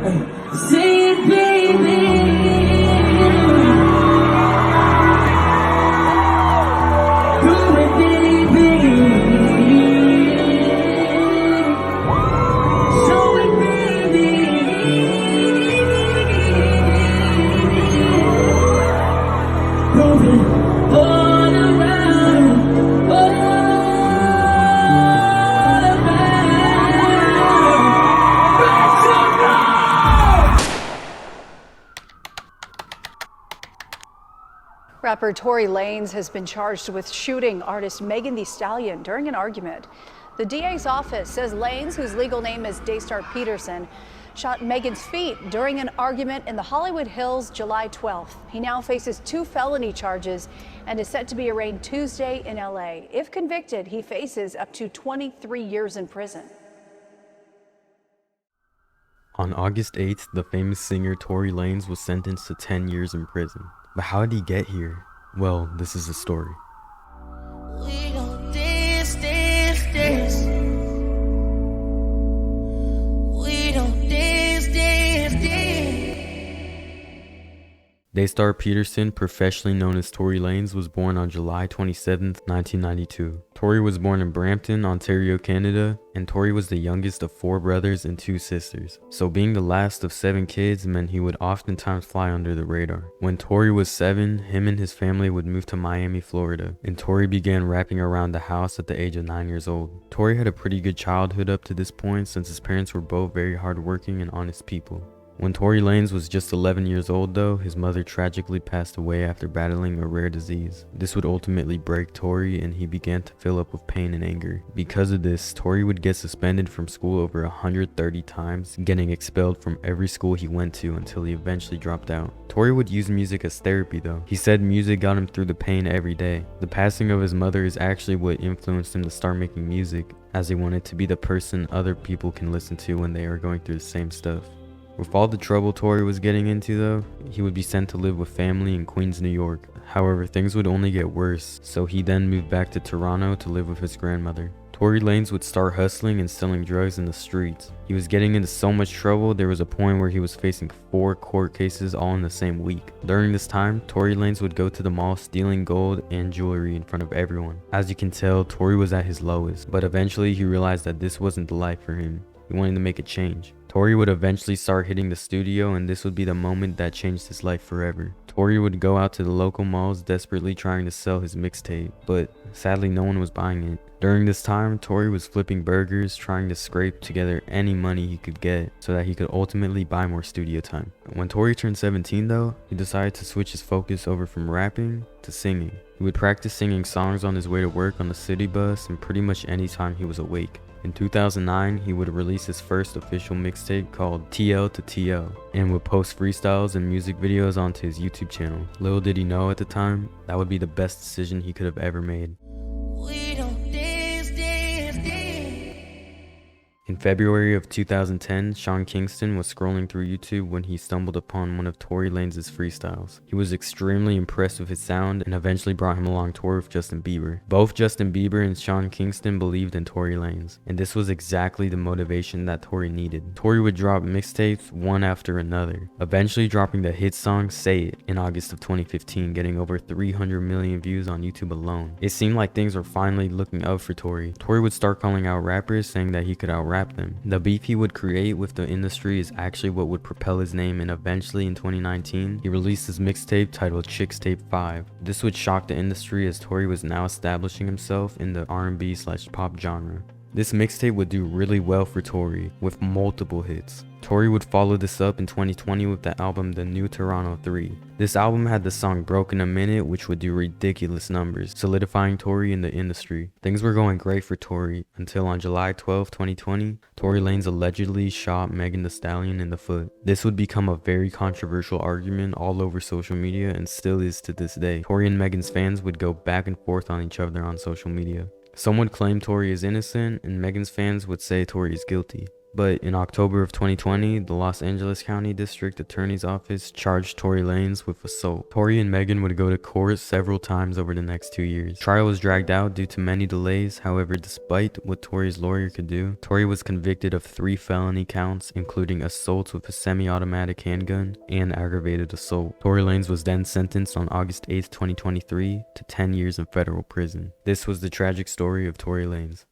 Say it, baby. Do it, baby. Show it, baby. Moving all around, all around. Rapper Tory Lanez has been charged with shooting artist Megan Thee Stallion during an argument. The DA's office says Lanez, whose legal name is Daystar Peterson, shot Megan's feet during an argument in the Hollywood Hills July 12th. He now faces 2 felony charges and is set to be arraigned Tuesday in LA. If convicted, he faces up to 23 years in prison. On August 8th, the famous singer Tory Lanez was sentenced to 10 years in prison. But how did he get here? Well, this is the story. We gon' dance. We don't dance. Daystar Peterson, professionally known as Tory Lanez, was born on July 27, 1992. Tory was born in Brampton, Ontario, Canada, and Tory was the youngest of 4 brothers and 2 sisters. So being the last of 7 kids meant he would oftentimes fly under the radar. When Tory was 7, him and his family would move to Miami, Florida, and Tory began rapping around the house at the age of 9 years old. Tory had a pretty good childhood up to this point since his parents were both very hardworking and honest people. When Tory Lanez was just 11 years old though, his mother tragically passed away after battling a rare disease. This would ultimately break Tory and he began to fill up with pain and anger. Because of this, Tory would get suspended from school over 130 times, getting expelled from every school he went to until he eventually dropped out. Tory would use music as therapy though. He said music got him through the pain every day. The passing of his mother is actually what influenced him to start making music, as he wanted to be the person other people can listen to when they are going through the same stuff. With all the trouble Tory was getting into though, he would be sent to live with family in Queens, New York. However, things would only get worse, so he then moved back to Toronto to live with his grandmother. Tory Lanez would start hustling and selling drugs in the streets. He was getting into so much trouble, there was a point where he was facing 4 court cases all in the same week. During this time, Tory Lanez would go to the mall stealing gold and jewelry in front of everyone. As you can tell, Tory was at his lowest, but eventually he realized that this wasn't the life for him. He wanted to make a change. Tory would eventually start hitting the studio, and this would be the moment that changed his life forever. Tory would go out to the local malls desperately trying to sell his mixtape, but sadly no one was buying it. During this time, Tory was flipping burgers, trying to scrape together any money he could get so that he could ultimately buy more studio time. When Tory turned 17 though, he decided to switch his focus over from rapping to singing. He would practice singing songs on his way to work on the city bus and pretty much any time he was awake. In 2009, he would release his first official mixtape called TL to TL and would post freestyles and music videos onto his YouTube channel. Little did he know at the time, that would be the best decision he could have ever made. We don't dance. In February of 2010, Sean Kingston was scrolling through YouTube when he stumbled upon one of Tory Lanez's freestyles. He was extremely impressed with his sound and eventually brought him along tour with Justin Bieber. Both Justin Bieber and Sean Kingston believed in Tory Lanez, and this was exactly the motivation that Tory needed. Tory would drop mixtapes one after another, eventually dropping the hit song Say It in August of 2015, getting over 300 million views on YouTube alone. It seemed like things were finally looking up for Tory. Tory would start calling out rappers, saying that he could out-rap them. The beef he would create with the industry is actually what would propel his name, and eventually in 2019, he released his mixtape titled Chicks Tape 5. This would shock the industry as Tory was now establishing himself in the R&B/pop genre. This mixtape would do really well for Tory, with multiple hits. Tory would follow this up in 2020 with the album The New Toronto 3. This album had the song Broken a Minute, which would do ridiculous numbers, solidifying Tory in the industry. Things were going great for Tory until on July 12, 2020, Tory Lanez allegedly shot Megan Thee Stallion in the foot. This would become a very controversial argument all over social media and still is to this day. Tory and Megan's fans would go back and forth on each other on social media. Some would claim Tory is innocent, and Megan's fans would say Tory is guilty. But in October of 2020, the Los Angeles County District Attorney's Office charged Tory Lanez with assault. Tory and Megan would go to court several times over the next 2 years. Trial was dragged out due to many delays. However, despite what Tory's lawyer could do, Tory was convicted of 3 felony counts, including assault with a semi-automatic handgun and aggravated assault. Tory Lanez was then sentenced on August 8, 2023 to 10 years in federal prison. This was the tragic story of Tory Lanez.